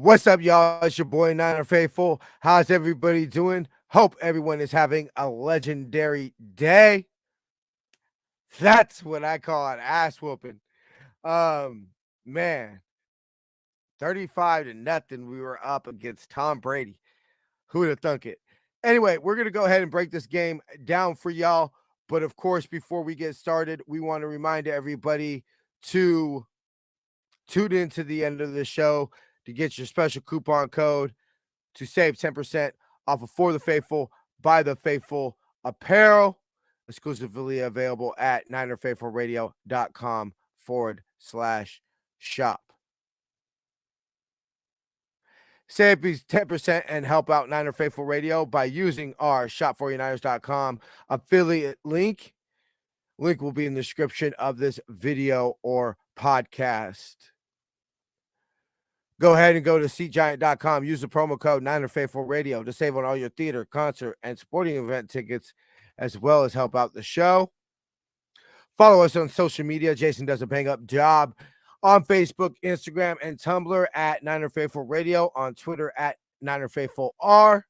What's up, y'all? It's your boy Niner Faithful. How's everybody doing? Hope everyone is having a legendary day. That's what I call an ass whooping. Man, 35-0. We were up against Tom Brady. Who would have thunk it? Anyway, we're gonna go ahead and break this game down for y'all. But of course, before we get started, we want to remind everybody to tune in to the end of the show to get your special coupon code to save 10% off of For the Faithful, By the Faithful apparel, exclusively available at NinerFaithfulRadio.com/shop. Save these 10% and help out Niner Faithful Radio by using our shop49ers.com affiliate link. Link will be in the description of this video or podcast. Go ahead and go to SeatGiant.com. Use the promo code NinerFaithfulRadio to save on all your theater, concert, and sporting event tickets, as well as help out the show. Follow us on social media. Jason does a bang-up job on Facebook, Instagram, and Tumblr at Niner Faithful Radio, on Twitter at Niner Faithful R.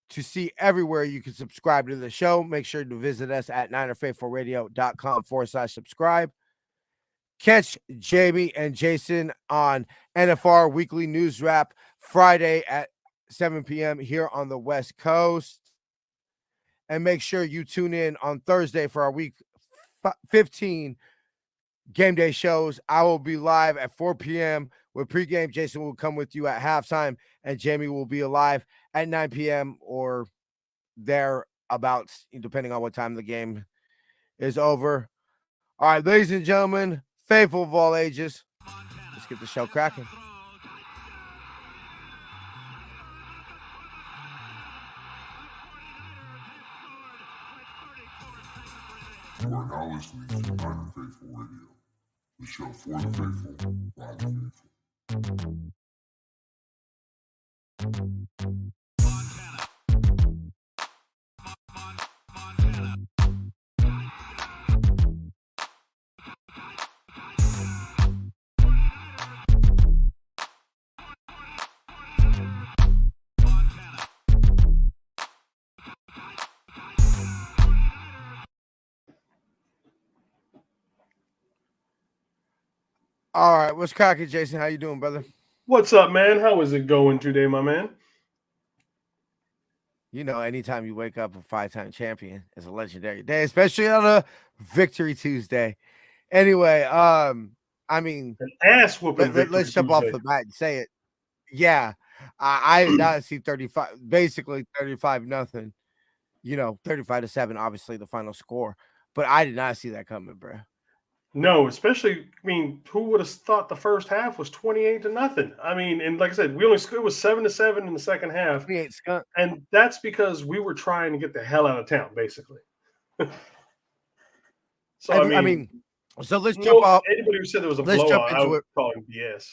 To see everywhere you can subscribe to the show, make sure to visit us at NinerFaithfulRadio.com/subscribe. Catch Jamie and Jason on NFR Weekly News Wrap Friday at 7 p.m. here on the West Coast. And make sure you tune in on Thursday for our Week 15 game day shows. I will be live at 4 p.m. with pregame. Jason will come with you at halftime, and Jamie will be alive at 9 p.m. or thereabouts, depending on what time the game is over. All right, ladies and gentlemen, faithful of all ages, let's get the show cracking. You are now listening to Niner Faithful Radio, the show for the faithful, by the faithful. All right, what's cracking, Jason? How you doing, brother? What's up, man? How is it going today, my man? You know, anytime you wake up a 5-time champion is a legendary day, especially on a Victory Tuesday. Anyway, I mean, An ass whooping. let's jump off the bat and say it. Yeah, I did not see 35, basically 35-0. 35-7, obviously the final score, but I did not see that coming, bro. No, especially, I mean, who would have thought the first half was 28-0? I mean, and like I said, it was 7-7 in the second half, 28 skunk. and that's because we were trying to get the hell out of town, basically. So I mean, so let's jump off. Anybody who said there was a Let's jump blowout, I into would it. call him BS.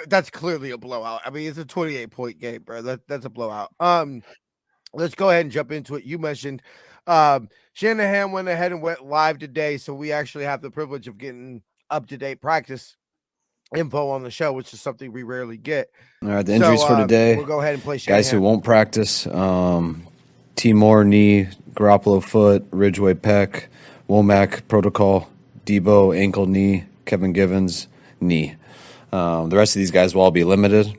That's clearly a blowout. I mean, it's a 28-point game, bro. That's a blowout. Let's go ahead and jump into it. You mentioned Shanahan went ahead and went live today, so we actually have the privilege of getting up-to-date practice info on the show, which is something we rarely get. All right, the injuries for today. We'll go ahead and play Shanahan. Guys who won't practice: T. Moore knee, Garoppolo foot, Ridgeway pec, Womack protocol, Debo ankle knee, Kevin Givens knee. The rest of these guys will all be limited.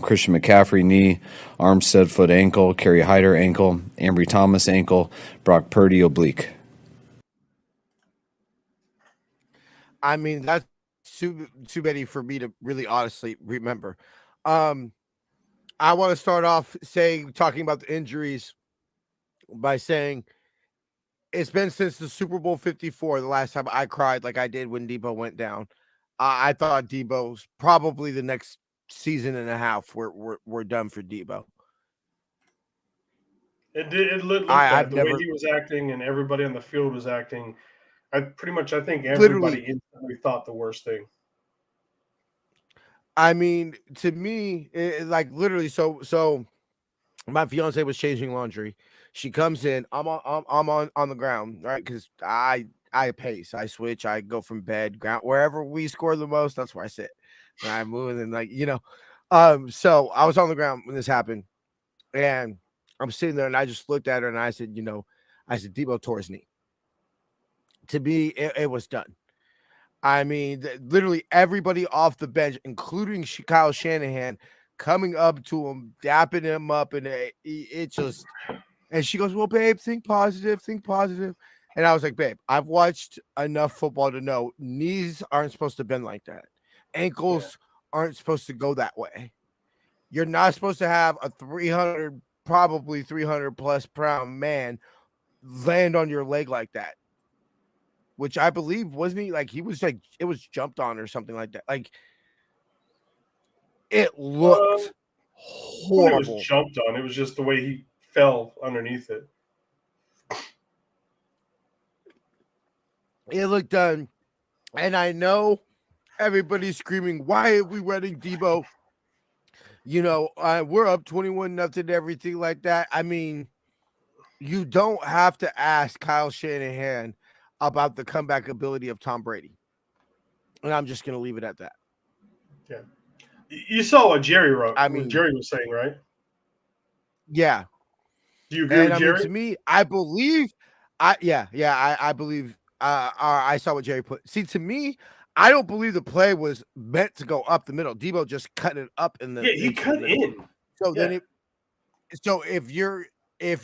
Christian McCaffrey knee, Armstead foot ankle, Kerry Hyder ankle, Ambry Thomas ankle, Brock Purdy oblique. I mean, that's too many for me to really honestly remember. I want to start off talking about the injuries by saying it's been since the Super Bowl 54 the last time I cried like I did when Debo went down. I thought Debo's probably the next season and a half we're done for Debo. It looked like the way he was acting and everybody on the field was acting. I think everybody instantly thought the worst thing. I mean, to me, literally. So my fiance was changing laundry. She comes in. I'm on the ground, right? Because I I pace, I switch, I go from bed, ground, wherever we score the most, that's where I sit. And I move and like, so I was on the ground when this happened, and I'm sitting there and I just looked at her and I said, Debo tore his knee. To me, it was done. I mean, literally everybody off the bench, including Kyle Shanahan, coming up to him, dapping him up, and it just. And she goes, "Well, babe, think positive, think positive." And I was like, "Babe, I've watched enough football to know knees aren't supposed to bend like that. Ankles aren't supposed to go that way. You're not supposed to have a 300, probably 300 plus pound man land on your leg like that." Which I believe wasn't he like he was like it was jumped on or something like that. Like it looked When it was horrible. jumped on, it was just the way he fell underneath it. It looked done. And I know everybody's screaming, "Why are we running Debo?" We're up 21-0, everything like that. I mean, you don't have to ask Kyle Shanahan about the comeback ability of Tom Brady. And I'm just going to leave it at that. Yeah. You saw what Jerry wrote. I What mean, Jerry was saying, right? Yeah. Do you agree with Jerry? To me, I believe, I believe. I saw what Jerry put. See, to me, I don't believe the play was meant to go up the middle. Debo just cut it up in the. Yeah, he into cut the middle. in. So then so if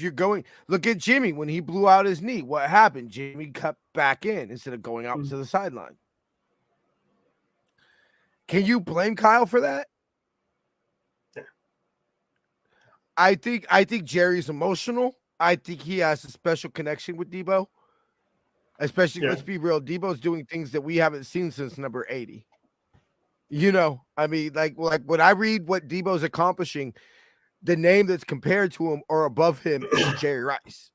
you're going, look at Jimmy when he blew out his knee. What happened? Jimmy cut back in instead of going out to the sideline. Can you blame Kyle for that? Yeah. I think Jerry's emotional. I think he has a special connection with Debo. Especially, let's be real, Debo's doing things that we haven't seen since number 80. I mean, like when I read what Debo's accomplishing, the name that's compared to him or above him is Jerry Rice.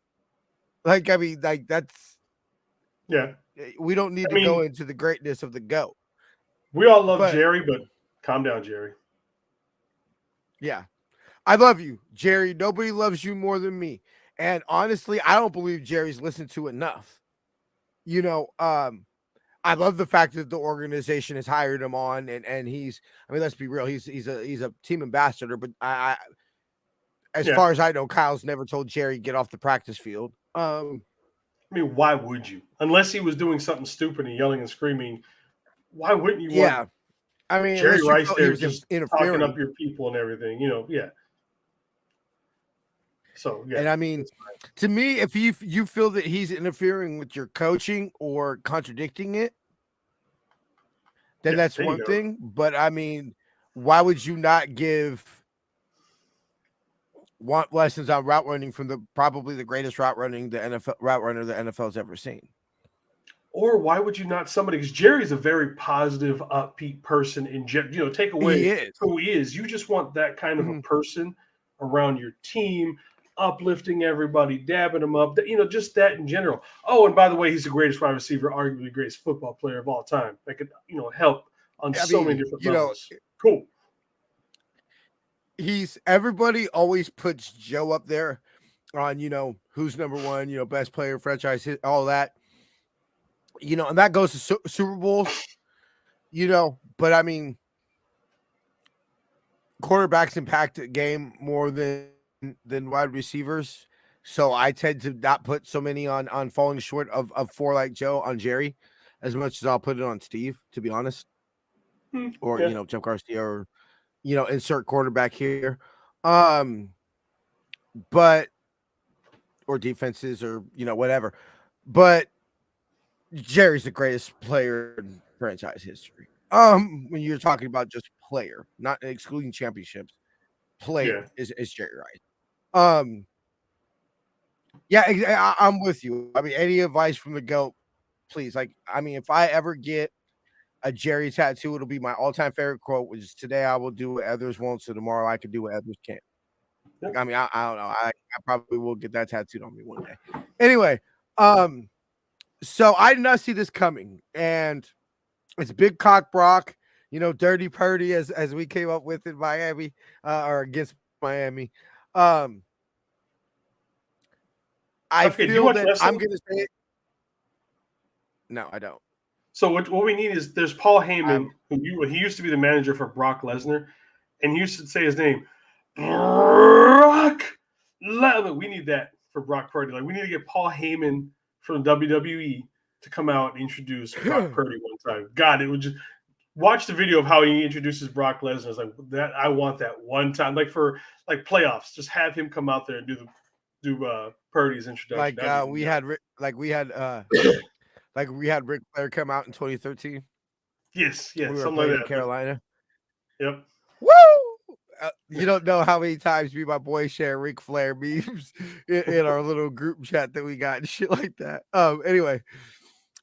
Like, I mean, like that's we don't need to go into the greatness of the GOAT. We all love Jerry, but calm down, Jerry. Yeah. I love you, Jerry. Nobody loves you more than me. And honestly, I don't believe Jerry's listened to enough. I love the fact that the organization has hired him on, and he's. I mean, let's be real. He's a team ambassador, but as far as I know, Kyle's never told Jerry get off the practice field. I mean, why would you? Unless he was doing something stupid and yelling and screaming, why wouldn't you want? I mean, Jerry Rice there just talking up your people and everything. So and I mean, to me, if you feel that he's interfering with your coaching or contradicting it, then that's one thing. But I mean, why would you not want lessons on route running from probably the greatest route runner the NFL's ever seen? Or why would you not somebody? Because Jerry's a very positive, upbeat person. Take away who he is. You just want that kind of a person around your team, uplifting everybody, dabbing them up. Just that in general. Oh, and by the way, he's the greatest wide receiver, arguably the greatest football player of all time. That could, help on so many different levels. Cool. Everybody always puts Joe up there on, who's number one, best player, franchise, all that. And that goes to Super Bowls, but I mean, quarterbacks impact a game more than wide receivers. So I tend to not put so many on falling short of four like Joe on Jerry as much as I'll put it on Steve, to be honest. Or, Jeff Garcia or, insert quarterback here. But, or defenses or, whatever. But Jerry's the greatest player in franchise history. When you're talking about just player, not excluding championships, player is Jerry Rice. I'm with you. I mean, any advice from the GOAT, please. Like, I mean, if I ever get a Jerry tattoo, it'll be my all-time favorite quote, which is today I will do what others won't, so tomorrow I can do what others can't. Like, I mean, I don't know. I probably will get that tattooed on me one day. Anyway, so I did not see this coming, and it's Big Cock Brock, Dirty Purdy as we came up with in Miami, or against Miami. I feel that I'm going to say it. No, I don't. So what we need is there's Paul Heyman, he used to be the manager for Brock Lesnar, and he used to say his name, Brock Lesnar. We need that for Brock Purdy. Like we need to get Paul Heyman from WWE to come out and introduce Brock Purdy one time. God, it would just watch the video of how he introduces Brock Lesnar. It's like that. I want that one time, like for like playoffs. Just have him come out there and do Purdy's introduction. We had Ric Flair come out in 2013. Yes, we were something playing like in that. Carolina. Yep. Woo! You don't know how many times me and my boy share Ric Flair memes in our little group chat that we got and shit like that. Anyway,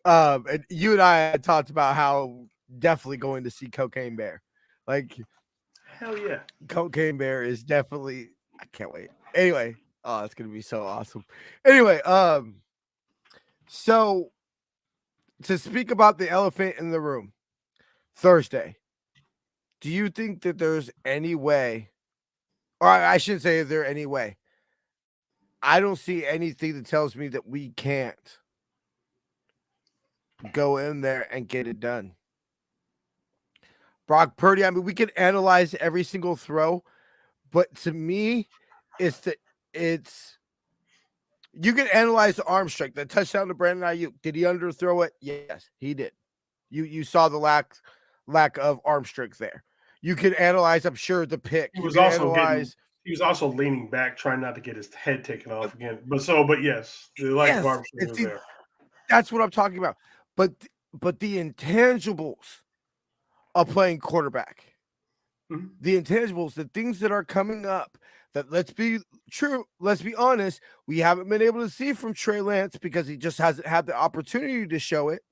and you and I had talked about how definitely going to see Cocaine Bear. Like, hell yeah, Cocaine Bear is definitely. I can't wait. Anyway, oh, it's gonna be so awesome. Anyway, so to speak about the elephant in the room, Thursday. Do you think that there's any way, or I shouldn't say is there any way? I don't see anything that tells me that we can't go in there and get it done. Brock Purdy, I mean, we can analyze every single throw, but to me, it's you can analyze the arm strength. The touchdown to Brandon Ayuk. Did he underthrow it? Yes, he did. You saw the lack of arm strength there. You can analyze, I'm sure, the pick. He was also leaning back, trying not to get his head taken off again. But yes, the lack of arm strength was there. That's what I'm talking about. But the intangibles of playing quarterback, the intangibles, the things that are coming up, that let's be honest, we haven't been able to see from Trey Lance because he just hasn't had the opportunity to show it.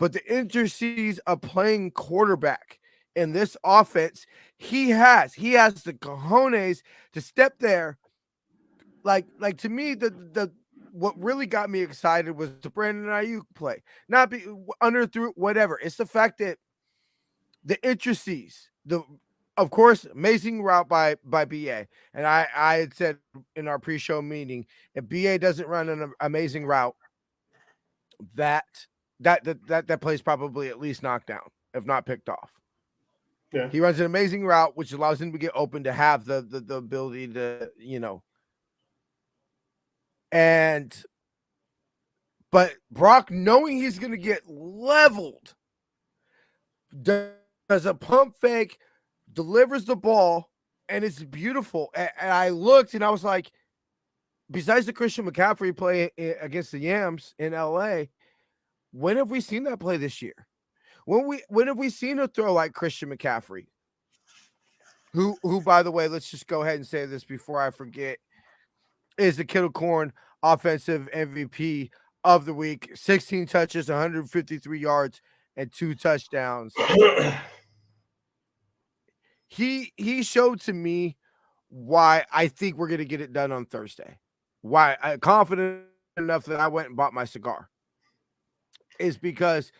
But the intricacies of playing quarterback in this offense, he has the cojones to step there. Like to me, the what really got me excited was the Brandon Ayuk play. Not be through whatever. It's the fact that the intricacies, of course, amazing route by BA. And I had said in our pre-show meeting, if BA doesn't run an amazing route, that play's probably at least knocked down, if not picked off. Yeah. He runs an amazing route, which allows him to get open to have the ability to, but Brock, knowing he's going to get leveled, does a pump fake, delivers the ball, and it's beautiful. And I looked and I was like, besides the Christian McCaffrey play against the Yams in LA, when have we seen that play this year? When have we seen a throw like Christian McCaffrey? Who by the way, let's just go ahead and say this before I forget, is the Kittle Corn offensive MVP of the week. 16 touches, 153 yards, and 2 touchdowns. He showed to me why I think we're going to get it done on Thursday. Why I'm confident enough that I went and bought my cigar is because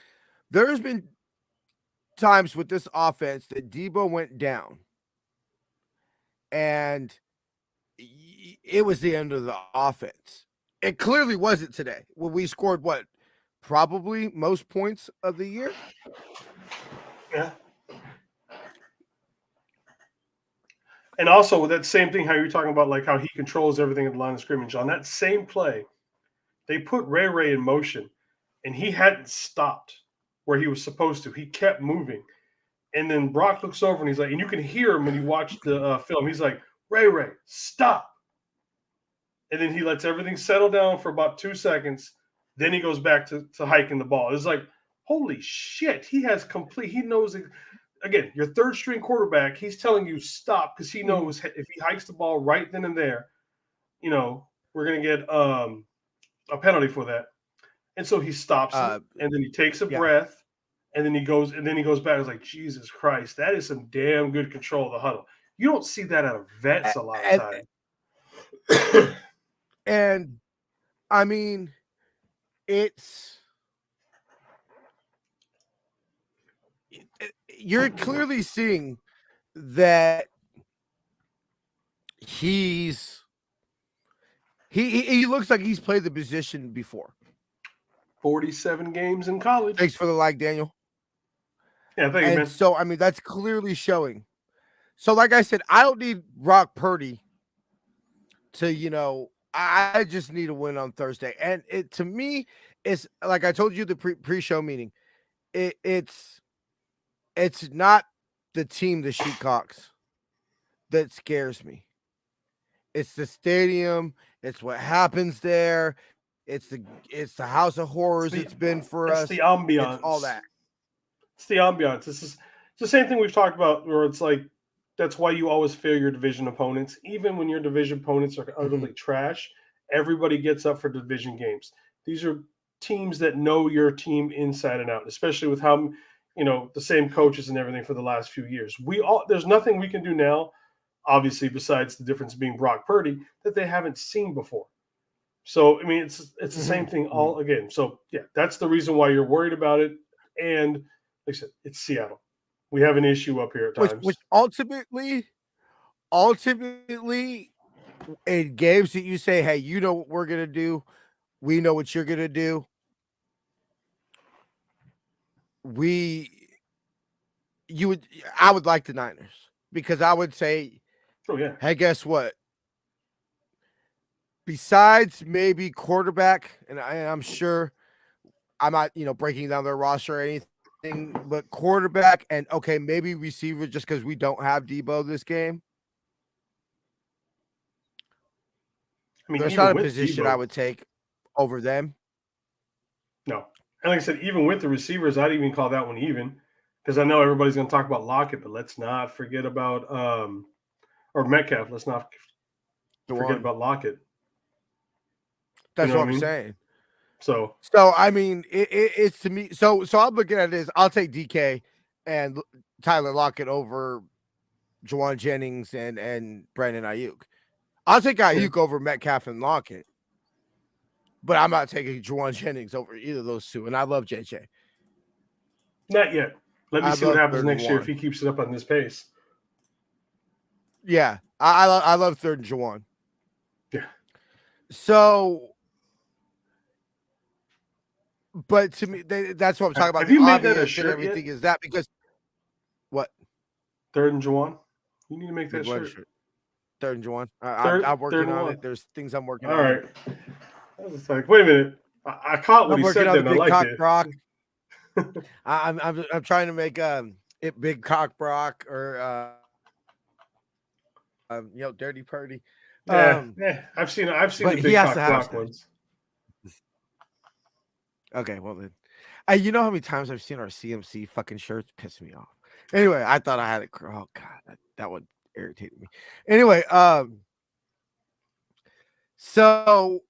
there's been times with this offense that Debo went down and it was the end of the offense. It clearly wasn't today. When we scored probably most points of the year. Yeah. And also with that same thing, how you're talking about like how he controls everything at the line of scrimmage. On that same play, they put Ray in motion, and he hadn't stopped where he was supposed to. He kept moving. And then Brock looks over and he's like, and you can hear him when you watch the film. He's like, Ray, stop. And then he lets everything settle down for about 2 seconds. Then he goes back to hiking the ball. It's like, holy shit. He knows, again, your third string quarterback, he's telling you stop because he knows if he hikes the ball right then and there, we're going to get a penalty for that. And so he stops it, and then he takes a breath, and then he goes back. It's like, Jesus Christ, that is some damn good control of the huddle. You don't see that out of vets a lot of time. And I mean, you're clearly seeing that he looks like he's played the position before. 47 games in college. Thanks for the like, Daniel. Yeah, thank you, man. So, I mean, that's clearly showing. So, like I said, I don't need Brock Purdy to, I just need a win on Thursday. And it to me, it's like I told you the pre-show meeting. It's not the team, the Sheepcocks, that scares me. It's the stadium. It's what happens there. It's the house of horrors it's been for us. The ambiance. It's all that. It's the ambiance. It's the same thing we've talked about, where it's like that's why you always fear your division opponents, even when your division opponents are utterly trash. Everybody gets up for division games. These are teams that know your team inside and out, especially with how the same coaches and everything for the last few years. There's nothing we can do now, obviously, besides the difference being Brock Purdy, that they haven't seen before. So I mean, it's the same thing all again. So yeah, that's the reason why you're worried about it. And like I said, it's Seattle. We have an issue up here at times. Which ultimately, in games that you say, hey, you know what we're gonna do, we know what you're gonna do. I would like the Niners, because I would say, oh yeah, hey, guess what? Besides maybe quarterback, and I'm sure I'm not, breaking down their roster or anything, but quarterback and okay, maybe receiver, just because we don't have Debo this game. I mean, there's even not a with position Debo, I would take over them. No. And like I said, even with the receivers, I'd even call that one even, because I know everybody's going to talk about Lockett, but let's not forget about or Metcalf. Let's not forget about Lockett. That's what I'm saying. So I mean, it's to me. So I'm looking at this. I'll take DK and Tyler Lockett over Juwan Jennings and Brandon Ayuk. I'll take Ayuk over Metcalf and Lockett, but I'm not taking Juwan Jennings over either of those two. And I love JJ. Not yet. Let me see what happens next year if he keeps it up on this pace. Yeah, I love third and Juwan. Yeah. So, but to me, that's what I'm talking about. Have the you made obvious that a shirt and everything yet? is that because what? Third and Juwan? You need to make that shirt. Third and Juwan. I'm working on it. There's things I'm working on. All right. I was just like, wait a minute. I caught what he said there, and I liked it. Brock. I'm trying to make it Big Cock Brock or Dirty Purdy. Yeah, I've seen the Big Cock Brock ones. Okay, well then, you know how many times I've seen our CMC fucking shirts piss me off. Anyway, I thought I had it. Oh god, that one irritated me. Anyway, so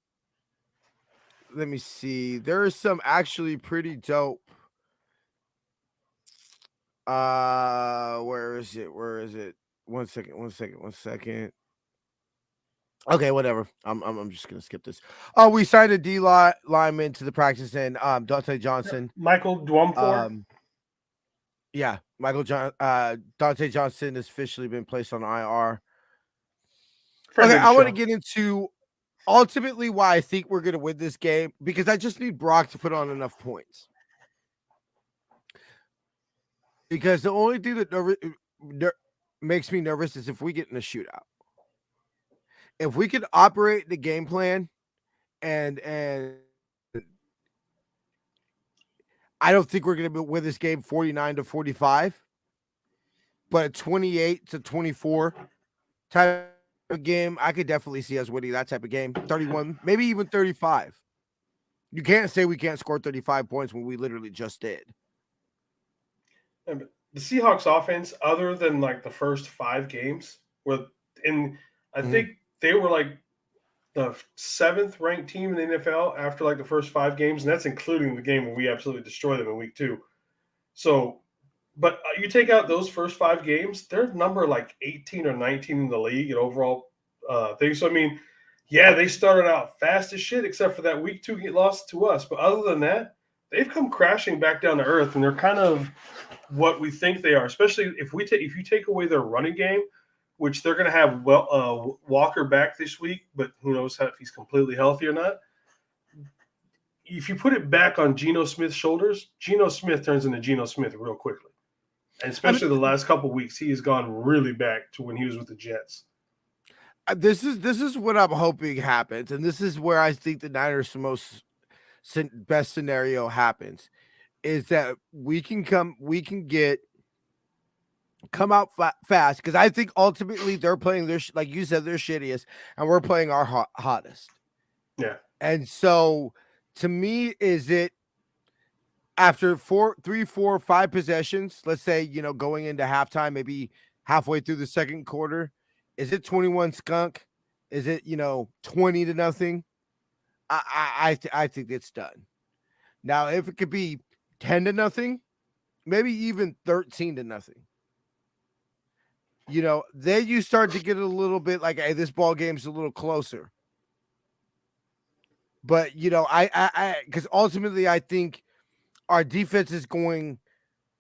let me see. There's some actually pretty dope. Where is it? One second. Okay, whatever. I'm just gonna skip this. Oh, we signed a D lineman to the practice, and Dante Johnson. Michael Dwumfor. Yeah, Dante Johnson has officially been placed on IR. Okay, I want to get into ultimately why I think we're gonna win this game, because I just need Brock to put on enough points. Because the only thing that makes me nervous is if we get in a shootout. If we could operate the game plan and I don't think we're going to win this game 49-45, but a 28-24 type of game, I could definitely see us winning that type of game. 31, maybe even 35. You can't say we can't score 35 points when we literally just did. The Seahawks offense, other than like the first 5 games, I think they were like the 7th ranked team in the NFL after like the first 5 games, and that's including the game where we absolutely destroyed them in week 2. So, but you take out those first 5 games, they're number like 18 or 19 in the league and overall thing. So I mean, yeah, they started out fast as shit, except for that week 2 loss to us. But other than that, they've come crashing back down to earth, and they're kind of what we think they are. Especially if you take away their running game, which they're going to have Walker back this week, but who knows if he's completely healthy or not. if you put it back on Geno Smith's shoulders, Geno Smith turns into Geno Smith real quickly. And especially the last couple of weeks, he has gone really back to when he was with the Jets. This is what I'm hoping happens, and this is where I think the Niners' best scenario happens, is that we can come out fast, because I think ultimately they're playing their, like you said, their shittiest, and we're playing our hottest. Yeah. And so, to me, is it after 3, 4, 5 possessions, let's say, going into halftime, maybe halfway through the second quarter, is it 21 skunk? Is it, 20-0? I think it's done. Now, if it could be 10-0, maybe even 13-0. Then you start to get a little bit like, hey, this ball game's a little closer. But because ultimately I think our defense is going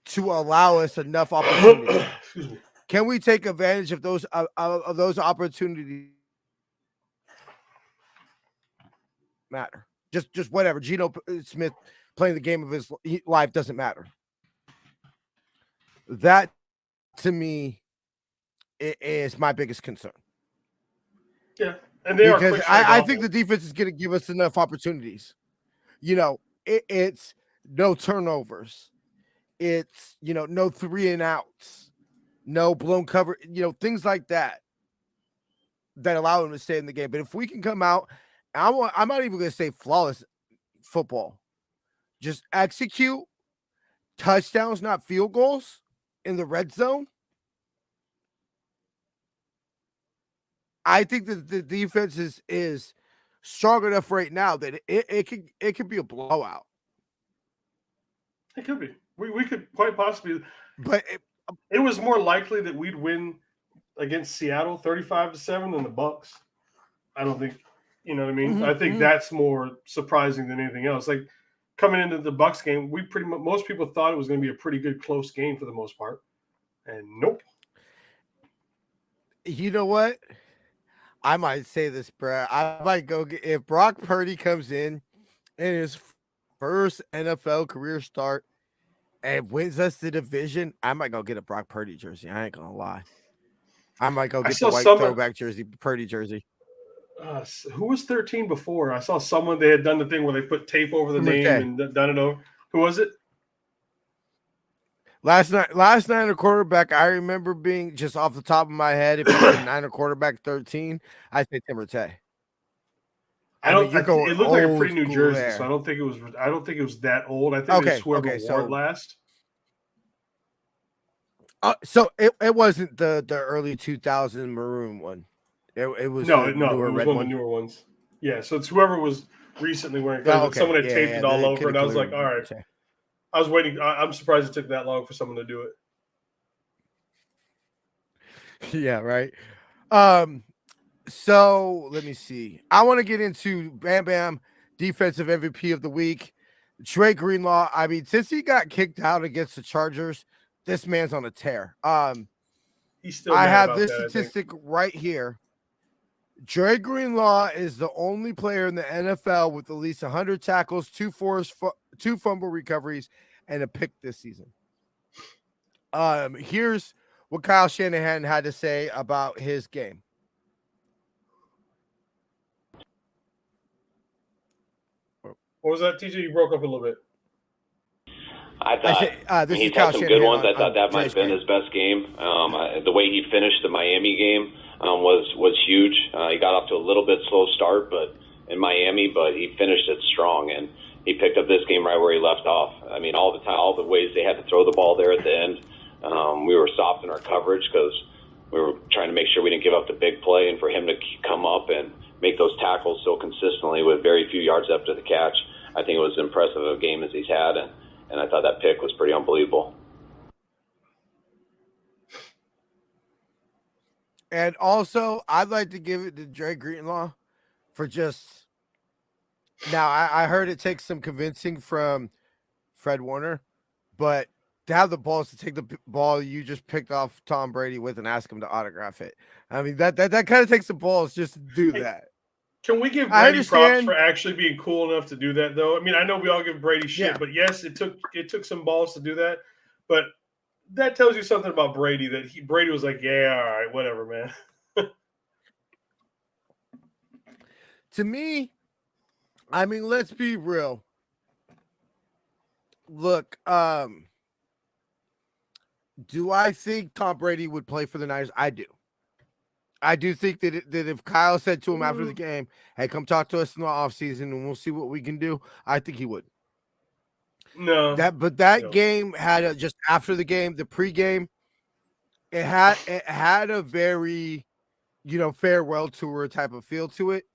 to allow us enough opportunity. Excuse me. Can we take advantage of those opportunities? Matter. Just whatever. Geno Smith playing the game of his life doesn't matter. That, to me, is my biggest concern. Yeah, and they because are. I think the defense is going to give us enough opportunities. It's no turnovers. It's no 3-and-outs, no blown cover. Things like that allow them to stay in the game. But if we can come out, I'm not even going to say flawless football. Just execute touchdowns, not field goals, in the red zone. I think that the defense is strong enough right now that it could be a blowout. It could be. We could quite possibly. But it was more likely that we'd win against Seattle 35-7 than the Bucs. I don't think, you know what I mean? Mm-hmm, I think that's more surprising than anything else. Like, coming into the Bucs game, most people thought it was going to be a pretty good close game for the most part, and nope. You know what? I might say this, bro. I might go if Brock Purdy comes in his first NFL career start and wins us the division, I might go get a Brock Purdy jersey. I ain't gonna lie. I might go get the white throwback jersey, Purdy jersey. Who was 13 before? I saw someone, they had done the thing where they put tape over the name and done it over. Who was it? Last Niner quarterback, I remember being just off the top of my head. If it was a Niner quarterback 13, I'd say Tim Rattay. It looked like a pretty new jersey, there. So I don't think it was that old. I think it's whoever wore it last. So it wasn't the early 2000 maroon one. It was it was one of the newer ones. Yeah, so it's whoever was recently wearing it. Someone had taped it all over, and I was like, all right. I was waiting. I'm surprised it took that long for someone to do it. Yeah, right. So let me see. I want to get into Bam Bam, defensive MVP of the week. Dre Greenlaw. I mean, since he got kicked out against the Chargers, this man's on a tear. He's still. I have this statistic right here. Dre Greenlaw is the only player in the NFL with at least 100 tackles, 2 fumble recoveries, and a pick this season. Here's what Kyle Shanahan had to say about his game. What was that, TJ? You broke up a little bit. I thought he's had some good ones. I thought that might have been his best game. The way he finished the Miami game was huge. He got off to a little bit slow start, but in Miami, but he finished it strong, and he picked up this game right where he left off. I mean, all the time, all the ways they had to throw the ball there at the end, we were soft in our coverage because we were trying to make sure we didn't give up the big play, and for him to come up and make those tackles so consistently with very few yards after the catch, I think it was as impressive a game as he's had, and I thought that pick was pretty unbelievable. And also, I'd like to give it to Dre Greenlaw for just now. I heard it takes some convincing from Fred Warner, but to have the balls to take the ball you just picked off Tom Brady with and ask him to autograph it. I mean, that kind of takes the balls just to do that. Can we give Brady props for actually being cool enough to do that, though? I mean, I know we all give Brady shit, but yes, it took some balls to do that. But that tells you something about Brady, that Brady was like, yeah, all right, whatever, man. To me, I mean, let's be real. Look, do I think Tom Brady would play for the Niners? I do. I do think that if Kyle said to him after the game, hey, come talk to us in the offseason and we'll see what we can do, I think he would. No. That game had just after the game, the pregame, it had a very, farewell tour type of feel to it.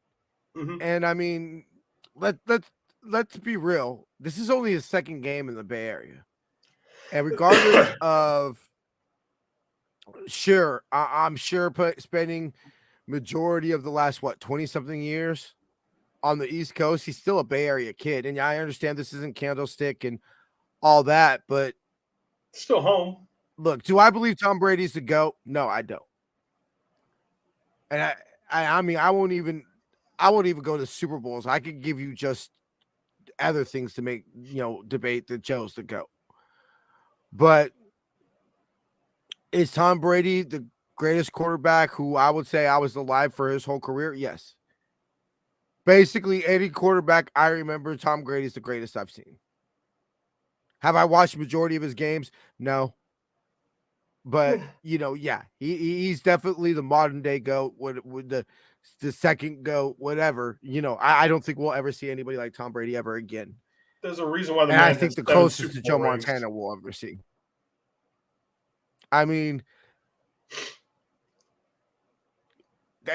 Mm-hmm. And I mean, let's be real. This is only his second game in the Bay Area. And regardless of I'm sure spending majority of the last 20-something years on the East Coast, he's still a Bay Area kid. And I understand this isn't Candlestick and all that, but still home. Look, do I believe Tom Brady's the GOAT? No, I don't. And I mean, I won't even go to Super Bowls. I could give you just other things to make, debate that Joe's the GOAT. But is Tom Brady the greatest quarterback who I would say I was alive for his whole career? Yes. Basically, any quarterback I remember, Tom Brady's the greatest I've seen. Have I watched majority of his games? No. But, he's definitely the modern day GOAT, with the second GOAT, whatever. I don't think we'll ever see anybody like Tom Brady ever again. There's a reason why I think the closest to Joe Montana we'll ever see. I mean,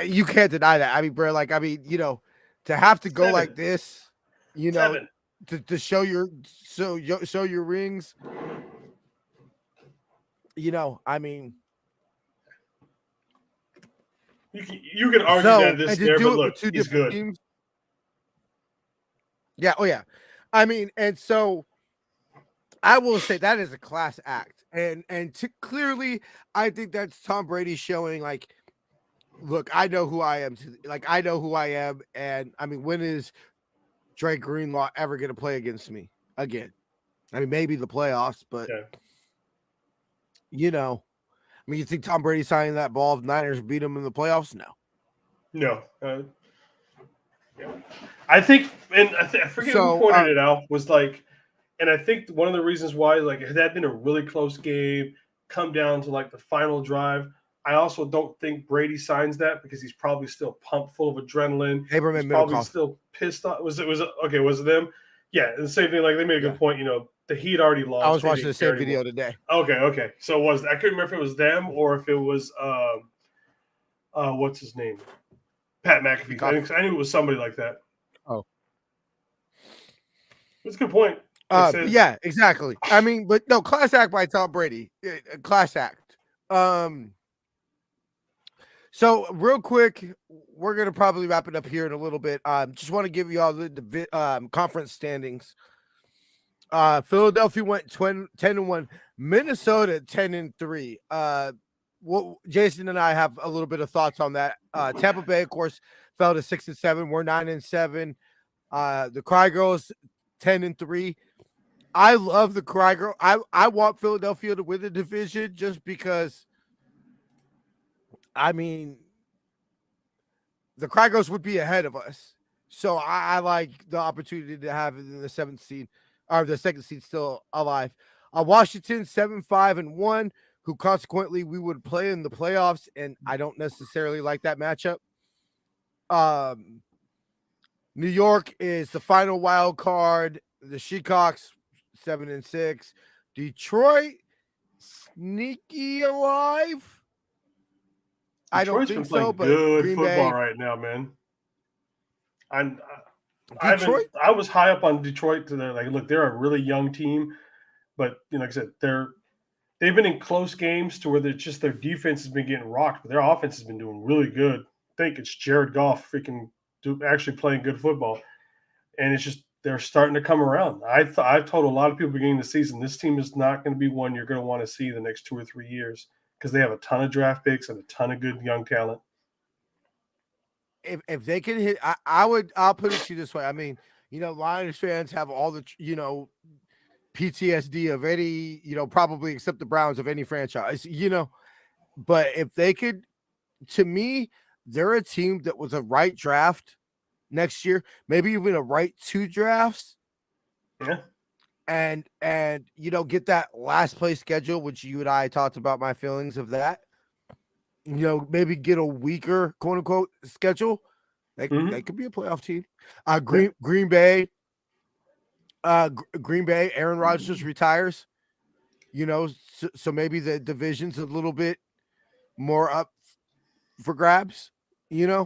you can't deny that. I mean, bro, to have to go like this, to show your rings, I mean, you can argue that this there, but look, he's good. Teams. Yeah. Oh yeah. I mean, and so I will say that is a class act, and clearly, I think that's Tom Brady showing like, look, I know who I am. I know who I am, and I mean, when is Drake Greenlaw ever going to play against me again? I mean, maybe the playoffs, but I mean, you think Tom Brady signing that ball if Niners beat him in the playoffs? No. I think, and I forget who pointed it out, was like, and I think one of the reasons why, like, had that been a really close game, come down to like the final drive, I also don't think Brady signs that because he's probably still pumped full of adrenaline. He's probably still pissed off. Was it them? Yeah, the same thing. Like, they made a good point. The Heat already lost. I was watching the same video today. Okay. So I couldn't remember if it was them or if it was what's his name, Pat McAfee. I knew it was somebody like that. Oh, that's a good point. Yeah, exactly. I mean, but no, class act by Tom Brady. Class act. So real quick, we're gonna probably wrap it up here in a little bit. Just want to give you all the conference standings. Philadelphia went 10-1, Minnesota 10-3. Jason and I have a little bit of thoughts on that. Tampa Bay, of course, fell to 6-7. We're 9-7. The Cry Girls 10-3. I love the Cry Girl. I want Philadelphia to win the division just because. I mean, the Cry Girls would be ahead of us, so I like the opportunity to have it in the 7th seed. Or the 2nd seed still alive. Washington 7-5-1, who consequently we would play in the playoffs, and I don't necessarily like that matchup. New York is the final wild card. The Shecox 7-6. Detroit sneaky alive. I don't think so, but good football right now, man. I was high up on Detroit to their, like, look, they're a really young team, but like I said, they've been in close games to where they're just, their defense has been getting rocked, but their offense has been doing really good. I think it's Jared Goff actually playing good football, and it's just they're starting to come around. I've told a lot of people beginning of the season, this team is not going to be one you're going to want to see the next 2 or 3 years because they have a ton of draft picks and a ton of good young talent. if they can hit, I'll put it to you this way. I mean, Lions fans have all the PTSD of any, probably except the Browns of any franchise, but if they could, to me, they're a team that with a right draft next year, maybe even a right 2 drafts. Yeah. And get that last place schedule, which you and I talked about my feelings of that. Maybe get a weaker quote unquote schedule. They could be a playoff team. Green Bay. Green Bay. Aaron Rodgers retires. So maybe the division's a little bit more up for grabs. Yeah.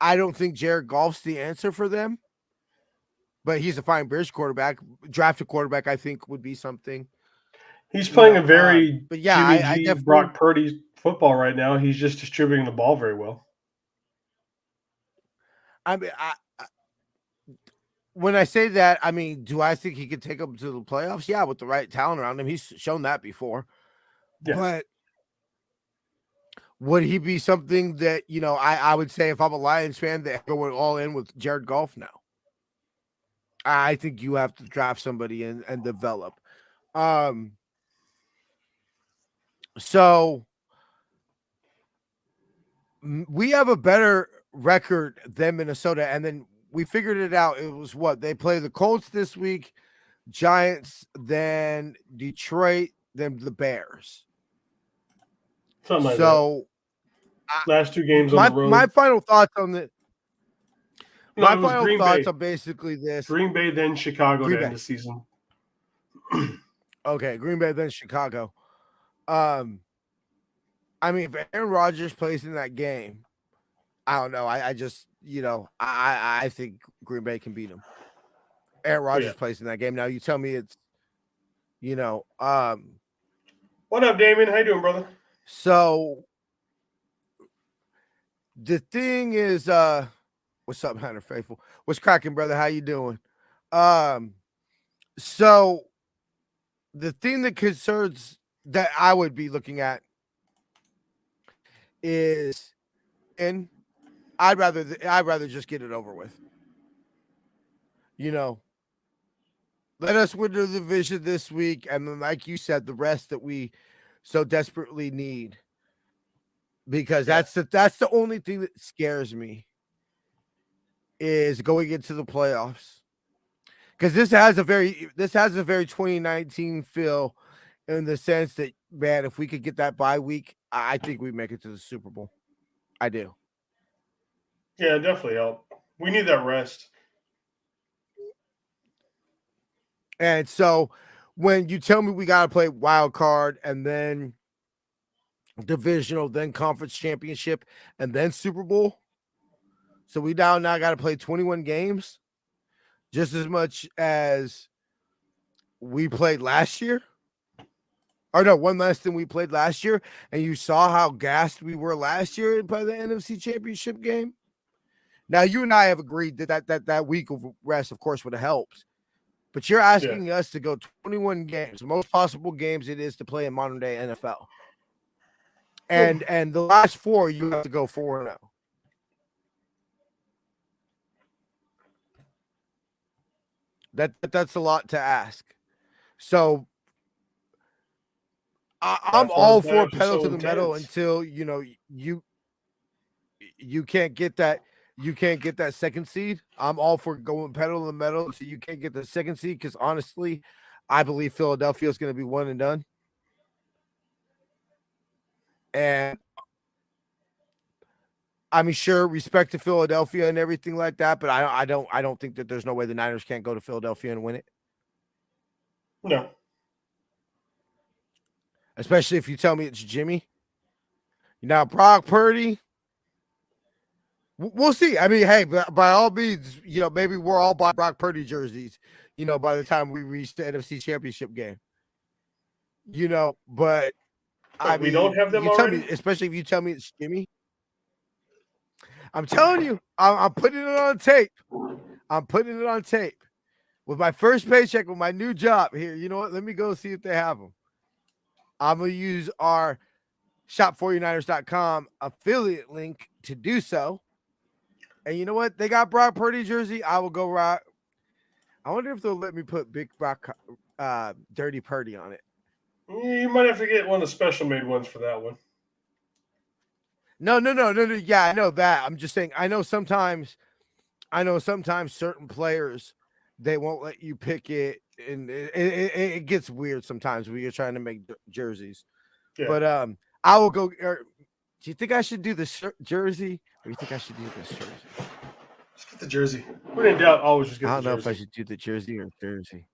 I don't think Jared Goff's the answer for them, but he's a fine Bears quarterback. Drafted quarterback, I think, would be something. He's playing a very but yeah, I definitely Brock Purdy football right now. He's just distributing the ball very well. I mean, when I say that, I mean, do I think he could take them to the playoffs? Yeah, with the right talent around him. He's shown that before. Yeah. But would he be something that, I would say if I'm a Lions fan, that go all in with Jared Goff now? I think you have to draft somebody and develop. So we have a better record than Minnesota, and then we figured it out. It was what they play the Colts this week, Giants, then Detroit, then the Bears. Something like that. Last 2 games on the road. My final thoughts on the. My final thoughts are basically this: Green Bay, then Chicago to end the season. Okay, Green Bay, then Chicago. I mean, if Aaron Rodgers plays in that game, I don't know. I just, I think Green Bay can beat him. Aaron Rodgers plays in that game. Now you tell me it's, What up, Damon? How you doing, brother? So the thing is, what's up, Hunter Faithful? What's cracking, brother? How you doing? So the thing that concerns that I would be looking at is, and I'd rather just get it over with. Let us win the division this week, and then, like you said, the rest that we so desperately need. Because that's the only thing that scares me is going into the playoffs. Because this has a very 2019 feel, in the sense that, man, if we could get that bye week, I think we make it to the Super Bowl. I do. Yeah, definitely help. We need that rest. And so when you tell me we got to play wild card and then divisional, then conference championship, and then Super Bowl, so we now got to play 21 games, just as much as we played last year. Or no, one less than we played last year. And you saw how gassed we were last year by the NFC Championship game. Now, you and I have agreed that week of rest, of course, would have helped. But you're asking us to go 21 games, the most possible games it is to play in modern day NFL. And the last 4, you have to go 4-0. That's a lot to ask. So I'm all for pedal to the metal until you can't get that. You can't get that second seed. I'm all for going pedal to the metal until you can't get the second seed, because honestly, I believe Philadelphia is going to be one and done. And I mean, sure, respect to Philadelphia and everything like that, but I don't think that there's no way the Niners can't go to Philadelphia and win it. No. Especially if you tell me it's Jimmy. Now, Brock Purdy, we'll see. I mean, hey, by all means, maybe we're all buying Brock Purdy jerseys, by the time we reach the NFC Championship game. But I mean, we don't have them already? Especially if you tell me it's Jimmy. I'm telling you, I'm putting it on tape. I'm putting it on tape. With my first paycheck, with my new job here, you know what? Let me go see if they have them. I'm going to use our shop49ers.com affiliate link to do so. And you know what? They got Brock Purdy jersey. I will go right. I wonder if they'll let me put Big Brock Dirty Purdy on it. You might have to get one of the special made ones for that one. No. Yeah, I know that. I'm just saying. I know sometimes certain players they won't let you pick it, and it gets weird sometimes when you're trying to make jerseys. Yeah. But I will go. Do you think I should do the jersey, or do you think I should do this jersey? Just get the jersey. When in doubt, always just get the jersey. I don't know if I should do the jersey or jersey.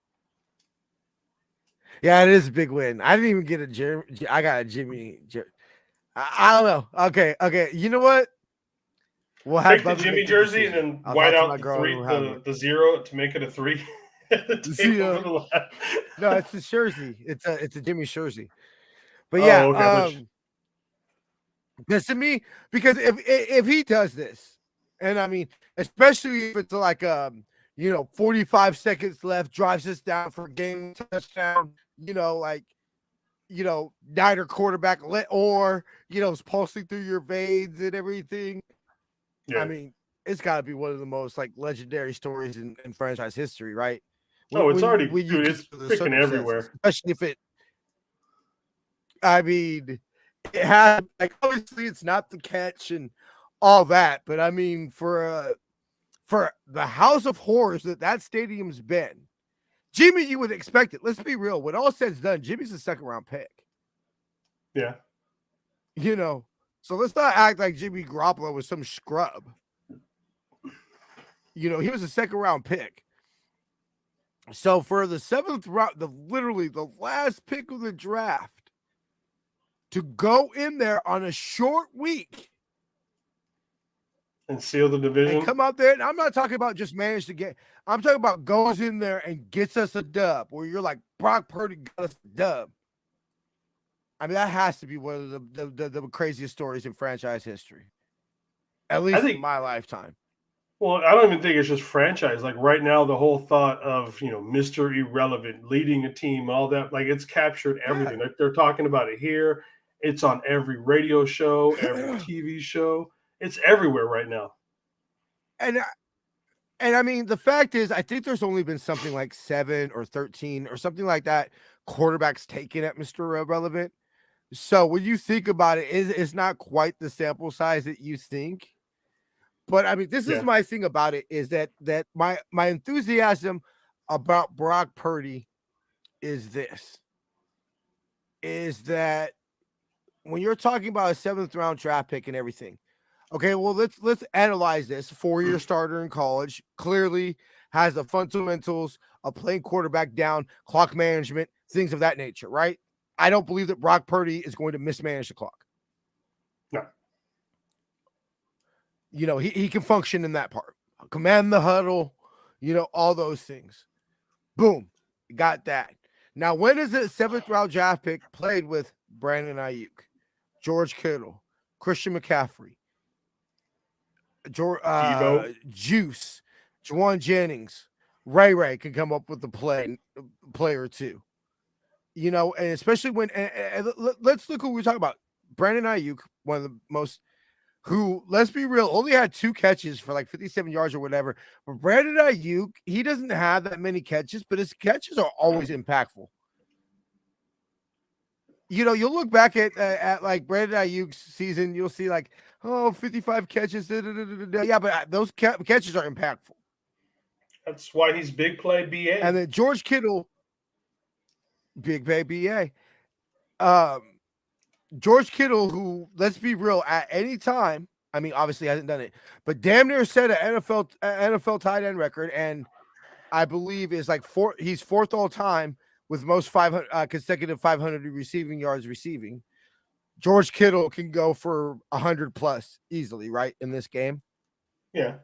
Yeah, it is a big win. I didn't even get a jersey. I got a Jimmy. I don't know. Okay. You know what? We'll have take the Jimmy jersey and then white out the 0 to make it a 3. No, it's the jersey. It's a Jimmy jersey. But yeah, okay. Because to me, because if he does this, and I mean, especially if it's like 45 seconds left, drives us down for a game touchdown, Niner quarterback is pulsing through your veins and everything. Yeah. I mean, it's got to be one of the most legendary stories in franchise history, right? It's freaking everywhere. Especially if it. I mean, it has obviously it's not the catch and all that, but I mean for the house of horrors that stadium's been, Jimmy, you would expect it. Let's be real. When all said's done, Jimmy's a second-round pick. Yeah. So let's not act like Jimmy Garoppolo was some scrub. He was a second-round pick. So for the 7th round, literally the last pick of the draft, to go in there on a short week and seal the division and come out there, and I'm not talking about just manage the game. I'm talking about goes in there and gets us a dub, where you're like, Brock Purdy got us a dub. I mean, that has to be one of the craziest stories in franchise history, at least in my lifetime. Well, I don't even think it's just franchise. Like right now, the whole thought of Mr. Irrelevant leading a team, all that, it's captured everything. Yeah. Like they're talking about it here. It's on every radio show, every TV show. It's everywhere right now. And I mean, the fact is, I think there's only been something like 7 or 13 or something like that quarterbacks taken at Mr. Irrelevant. So when you think about it, it's not quite the sample size that you think. But I mean, this is my thing about it, is that my enthusiasm about Brock Purdy is that when you're talking about a 7th round draft pick and everything, okay, well, let's analyze this. 4-year starter in college, clearly has the fundamentals of playing quarterback down, clock management, things of that nature, right? I don't believe that Brock Purdy is going to mismanage the clock. No. He can function in that part. Command the huddle, all those things. Boom. Got that. Now, when is it 7th round draft pick played with Brandon Ayuk, George Kittle, Christian McCaffrey, Juice, Juwan Jennings, Ray can come up with a play or two. And especially when and let's look who we're talking about. Brandon Ayuk, one of the most, who, let's be real, only had 2 catches for 57 yards or whatever. But Brandon Ayuk, he doesn't have that many catches, but his catches are always impactful. You'll look back at Brandon Ayuk's season, you'll see 55 catches. Yeah, but those catches are impactful. That's why he's big play BA. And then George Kittle, big play BA. George Kittle, who, let's be real, at any time, I mean, obviously hasn't done it, but damn near set an NFL tight end record, and I believe is he's 4th all time with most 500 consecutive 500 receiving yards receiving. George Kittle can go for 100 plus easily, right, in this game. Yeah.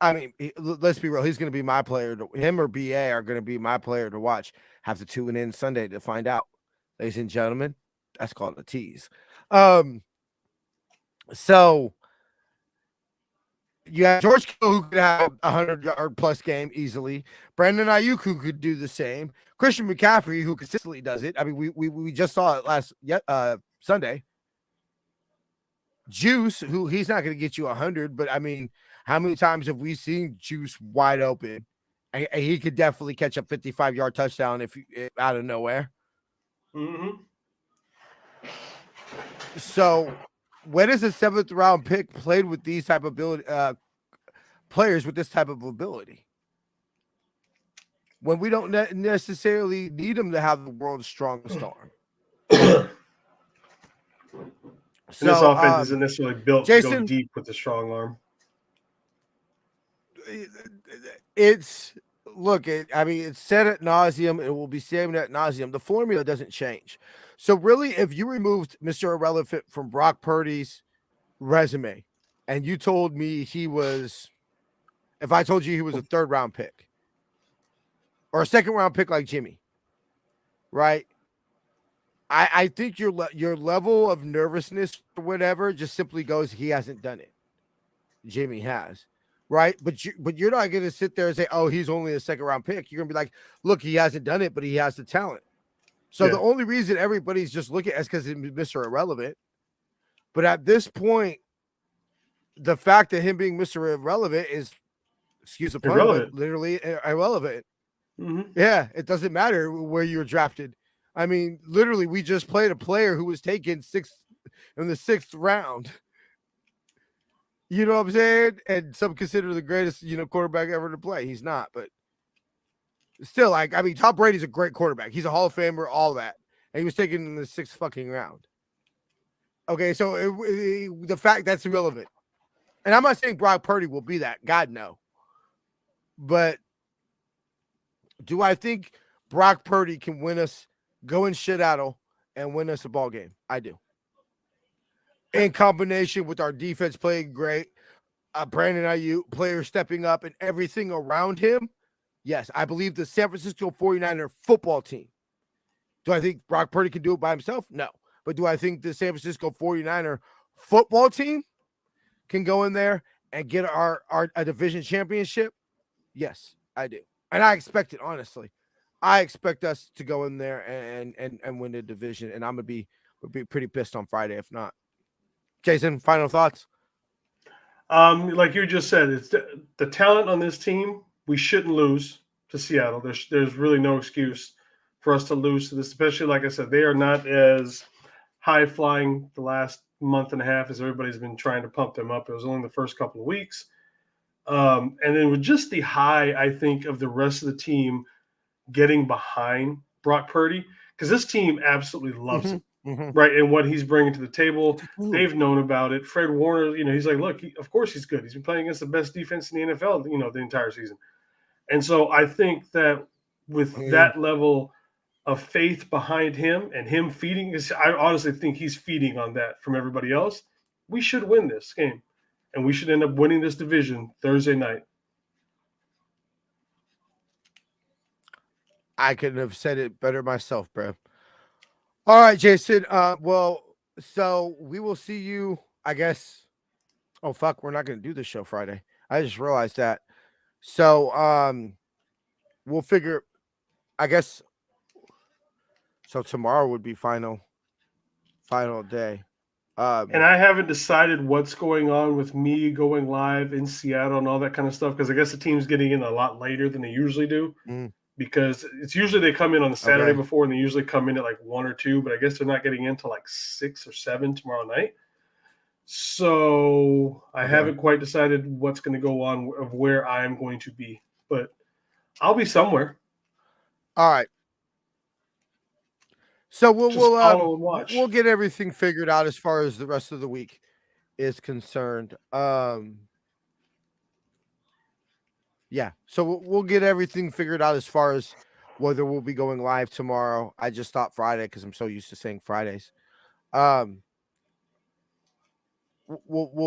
I mean, let's be real. He's going to be my player. Him or BA are going to be my player to watch. Have to tune in Sunday to find out. Ladies and gentlemen, that's called a tease. So you have George Kittle, who could have a 100-yard plus game easily. Brandon Ayuk, who could do the same. Christian McCaffrey, who consistently does it. I mean, we just saw it last Sunday. Juice, who he's not going to get you 100, but I mean, how many times have we seen Juice wide open? And he could definitely catch a 55-yard touchdown if out of nowhere. Mm-hmm. So, when is a 7th round pick played with these type of ability, players with this type of ability? When we don't necessarily need them to have the world's strongest arm. So, this offense isn't necessarily built Jason, to go deep with the strong arm. It's said at nauseum. It will be said at nauseum. The formula doesn't change. So really, if you removed Mr. Irrelevant from Brock Purdy's resume, and you told me if I told you he was a 3rd round pick or a 2nd round pick like Jimmy, right? I think your level of nervousness or whatever just simply goes, he hasn't done it. Jimmy has, right? But you're not going to sit there and say, oh, he's only a 2nd round pick. You're going to be like, look, he hasn't done it, but he has the talent. So the only reason everybody's just looking at it is because he's Mr. Irrelevant. But at this point, the fact that him being Mr. Irrelevant is, excuse the pun, but literally irrelevant. Mm-hmm. Yeah, it doesn't matter where you're drafted. I mean, literally, we just played a player who was taken in the 6th round. You know what I'm saying? And some consider the greatest, quarterback ever to play. He's not, but still, Tom Brady's a great quarterback. He's a Hall of Famer, all that. And he was taken in the 6th fucking round. Okay, so the fact that's irrelevant. And I'm not saying Brock Purdy will be that. God, no. But do I think Brock Purdy can win us, go in Seattle and win us a ball game? I do. In combination with our defense playing great, Brandon Ayuk, players stepping up and everything around him, yes, I believe the San Francisco 49er football team. Do I think Brock Purdy can do it by himself? No. But do I think the San Francisco 49er football team can go in there and get a division championship? Yes, I do. And I expect it, honestly. I expect us to go in there and win the division, and I'm going to be pretty pissed on Friday if not. Jason, final thoughts? Like you just said, it's the talent on this team. We shouldn't lose to Seattle. There's really no excuse for us to lose to this, especially, like I said, they are not as high flying the last month and a half as everybody's been trying to pump them up. It was only the first couple of weeks. And then with just the high, I think, of the rest of the team getting behind Brock Purdy, because this team absolutely loves him, right? And what he's bringing to the table, they've known about it. Fred Warner, he's like, look, of course he's good. He's been playing against the best defense in the NFL, the entire season. And so I think that with that level of faith behind him and him feeding, I honestly think he's feeding on that from everybody else. We should win this game, and we should end up winning this division Thursday night. I couldn't have said it better myself, bro. All right, Jason. So we will see you, I guess. Oh, fuck. We're not going to do this show Friday. I just realized that. So we'll figure, I guess. So tomorrow would be final day. And I haven't decided what's going on with me going live in Seattle and all that kind of stuff, because I guess the team's getting in a lot later than they usually do. Because it's usually they come in on the Saturday before, and they usually come in at like 1 or 2, but I guess they're not getting in till like 6 or 7 tomorrow night. So I haven't quite decided what's going to go on of where I'm going to be, but I'll be somewhere. All right. So we'll get everything figured out as far as the rest of the week is concerned. Yeah, so we'll get everything figured out as far as whether we'll be going live tomorrow. I just thought Friday because I'm so used to saying Fridays. We'll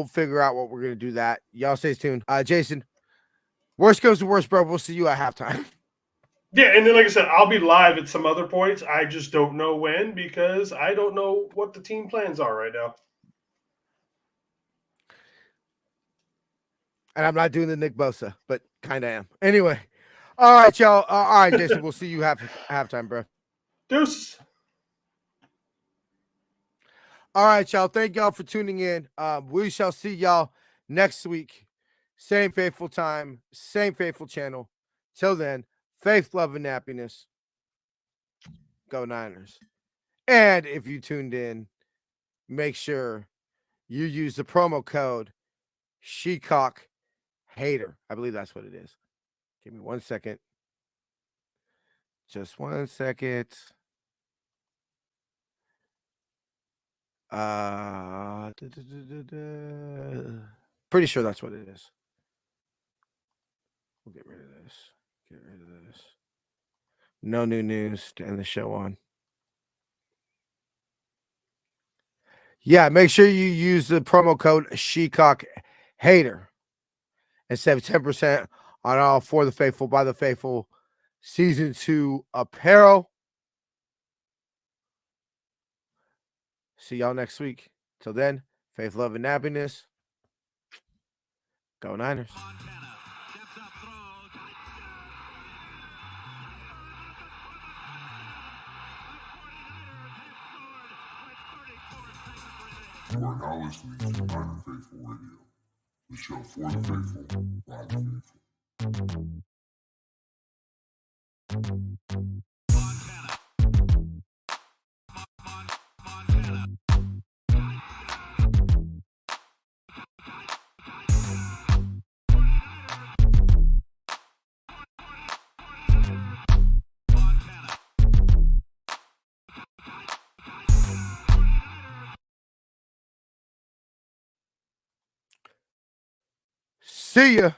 figure out what we're gonna do. That y'all stay tuned. Jason, worst comes to worst, bro. We'll see you at halftime. Yeah, and then like I said, I'll be live at some other points. I just don't know when, because I don't know what the team plans are right now. And I'm not doing the Nick Bosa, but kind of am. Anyway, all right, y'all. All right, Jason, we'll see you halftime, bro. Deuces. All right, y'all. Thank y'all for tuning in. We shall see y'all next week. Same faithful time, same faithful channel. Till then, faith, love, and happiness. Go Niners. And if you tuned in, make sure you use the promo code Shecock Hater. I believe that's what it is. Give me 1 second. Just 1 second. Pretty sure that's what it is. We'll get rid of this. Get rid of this. No new news to end the show on. Yeah, make sure you use the promo code Shecock Hater and save 10% on all For the Faithful, By the Faithful Season 2 apparel. See y'all next week. Till then, faith, love, and happiness. Go Niners. You are now listening to Niner Faithful Radio, the show for the faithful, by the faithful. See ya.